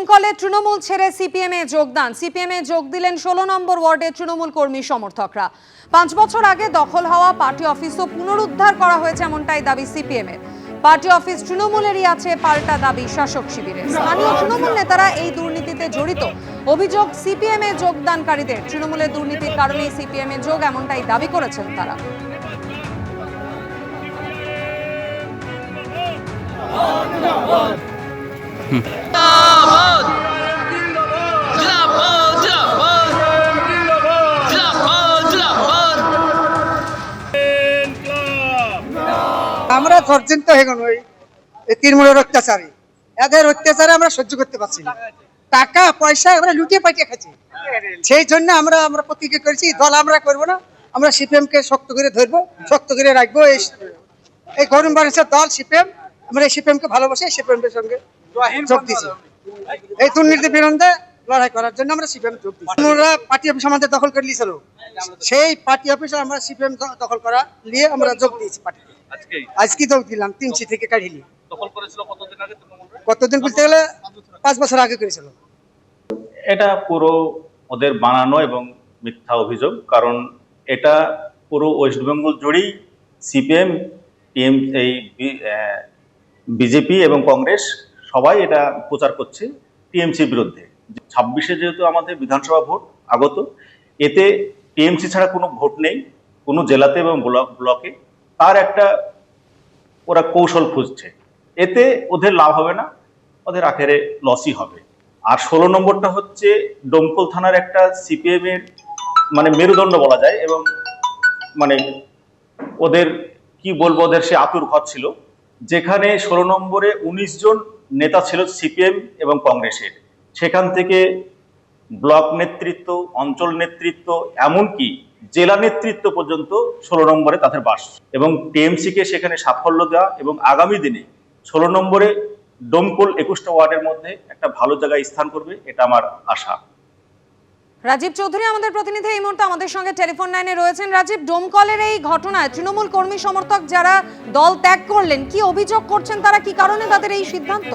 ডোমকলে তৃণমূল ছেড়ে সিপিএম এ যোগদান। সিপিএম এ যোগ দিলেন 16 নম্বর ওয়ার্ডের তৃণমূল কর্মী সমর্থকরা। 5 বছর আগে দখল হওয়া পার্টি অফিসও পুনরুদ্ধার করা হয়েছে, এমনটাই দাবি সিপিএম এর। পার্টি অফিস তৃণমূলেরই আছে, পাল্টা দাবি শাসক শিবিরের। স্থানীয় তৃণমূল নেতারা এই দুর্নীতিতে জড়িত। অভিযোগ সিপিএম এ যোগদানকারীদের। তৃণমূলের দুর্নীতির কারণেই সিপিএম এ যোগ, এমনটাই দাবি করেছেন তারা। আমরা ধর্জিত হয়ে গেল এই তৃণমূলের অত্যাচারে। এদের অত্যাচারে আমরা সহ্য করতে পারছি না। টাকা পয়সা আমরা লুটিয়ে পাঠিয়ে খাচ্ছি। সেই জন্য আমরা প্রতিজ্ঞা করেছি, দল আমরা করবো না। আমরা সিপিএম কে শক্ত করে ধরবো, শক্ত করে রাখবো। এই গরম বাড়ির দল সিপিএম, আমরা সিপিএম কে ভালোবাসি, সিপিএম এর সঙ্গে যোগ দিয়েছি। এই দুর্নীতির বিরুদ্ধে লড়াই করার জন্য আমরা সিপিএম যোগ দিয়েছি। আমরা পার্টি অফিস আমাদের দখল করে নিয়েছিল, সেই পার্টি অফিস আমরা সিপিএম দখল করা নিয়ে আমরা যোগ দিয়েছি পার্টিতে। আজকে যোগ দিলাম 3 থেকে কাঢ়িয়ে। কতদিন বলতে গেলে 5 বছর আগে করেছিল। এটা পুরো ওদের বানানো এবং মিথ্যা অভিযোগ। কারণ এটা পুরো ওয়েস্ট বেঙ্গল জুড়েই সিপিএম, বিজেপি এবং কংগ্রেস সবাই এটা প্রচার করছে টিএমসির বিরুদ্ধে। 26-এ যেহেতু আমাদের বিধানসভা ভোট আগত, এতে টিএমসি ছাড়া কোনো ভোট নেই কোনো জেলাতে এবং ব্লকে। তার একটা ওরা কৌশল খুঁজছে, এতে ওদের লাভ হবে না, ওদের আখেরে লসই হবে। আর 16 নম্বরটা হচ্ছে ডোমকল থানার একটা সিপিএম এর মানে মেরুদণ্ড বলা যায়, এবং মানে ওদের কি বলবো, ওদের সে আতুর ঘর ছিল, যেখানে 16 নম্বরে 19 জন নেতা ছিল সিপিএম এবং কংগ্রেসের। সেখান থেকে ব্লক নেতৃত্ব, অঞ্চল নেতৃত্ব, এমনকি জেলা নেতৃত্ব পর্যন্ত 16 নম্বরে তাদের বাস। এবং টিএমসি কে সেখানে সাফল্য দেওয়া এবং আগামী দিনে 16 নম্বরে ডোমকল 21টা ওয়ার্ডের মধ্যে একটা ভালো জায়গায় স্থান করবে, এটা আমার আশা। রাজীব চৌধুরী আমাদের প্রতিনিধি এই মুহূর্তে আমাদের সঙ্গে টেলিফোন লাইনে রয়েছেন। রাজীব, ডোমকলের এই ঘটনায় তৃণমূল কর্মী সমর্থক যারা দল ত্যাগ করলেন, কি অভিযোগ করছেন তারা, কি কারণে তাদের এই সিদ্ধান্ত?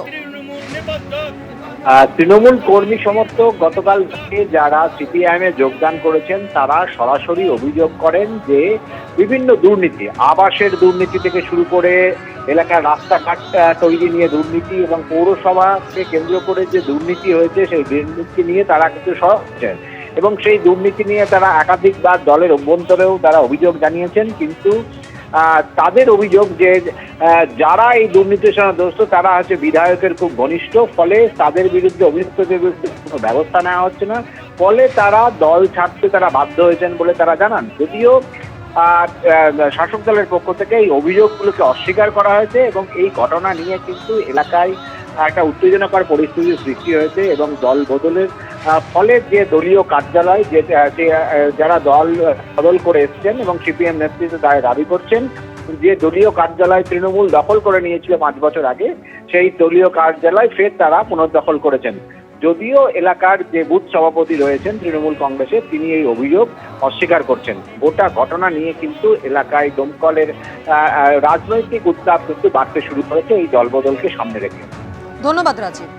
তৃণমূল কর্মী সমর্থক গতকাল থেকে যারা সিপিআইএম এ যোগদান করেছেন তারা সরাসরি অভিযোগ করেন যে বিভিন্ন দুর্নীতি, আবাসের দুর্নীতি থেকে শুরু করে এলাকার রাস্তাঘাট তৈরি নিয়ে দুর্নীতি এবং পৌরসভাকে কেন্দ্র করে যে দুর্নীতি হয়েছে সেই দুর্নীতি নিয়ে তারা কিন্তু সরব হচ্ছেন। এবং সেই দুর্নীতি নিয়ে তারা একাধিকবার দলের অভ্যন্তরেও তারা অভিযোগ জানিয়েছেন। কিন্তু তাদের অভিযোগ যে যারা এই দুর্নীতির সঙ্গে জড়িত তারা হচ্ছে বিধায়কের খুব ঘনিষ্ঠ, ফলে তাদের বিরুদ্ধে অভিযুক্তদের বিরুদ্ধে কোনো ব্যবস্থা নেওয়া হচ্ছে না, ফলে তারা দল ছাড়তে তারা বাধ্য হয়েছেন বলে তারা জানান। যদিও শাসক দলের পক্ষ থেকে এই অভিযোগগুলোকে অস্বীকার করা হয়েছে এবং এই ঘটনা নিয়ে কিন্তু এলাকায় একটা উত্তেজনাকর পরিস্থিতির সৃষ্টি হয়েছে এবং দল বদলের ফলে যে দলীয় কার্যালয় যে যারা দল বদল করে এসছেন এবং সিপিএম নেতৃত্ব তারা দাবি করছেন যে দলীয় কার্যালয় তৃণমূল দখল করে নিয়েছিল 5 বছর আগে, সেই দলীয় কার্যালয় ফের তারা পুনর্দখল করেছেন। যদিও এলাকার যে বুথ সভাপতি রয়েছেন তৃণমূল কংগ্রেসের, তিনি এই অভিযোগ অস্বীকার করছেন। গোটা ঘটনা নিয়ে কিন্তু এলাকায় দমকলের রাজনৈতিক উত্তাপ কিন্তু বাড়তে শুরু করেছে এই দলবদলকে সামনে রেখে। ধন্যবাদ রাজীব।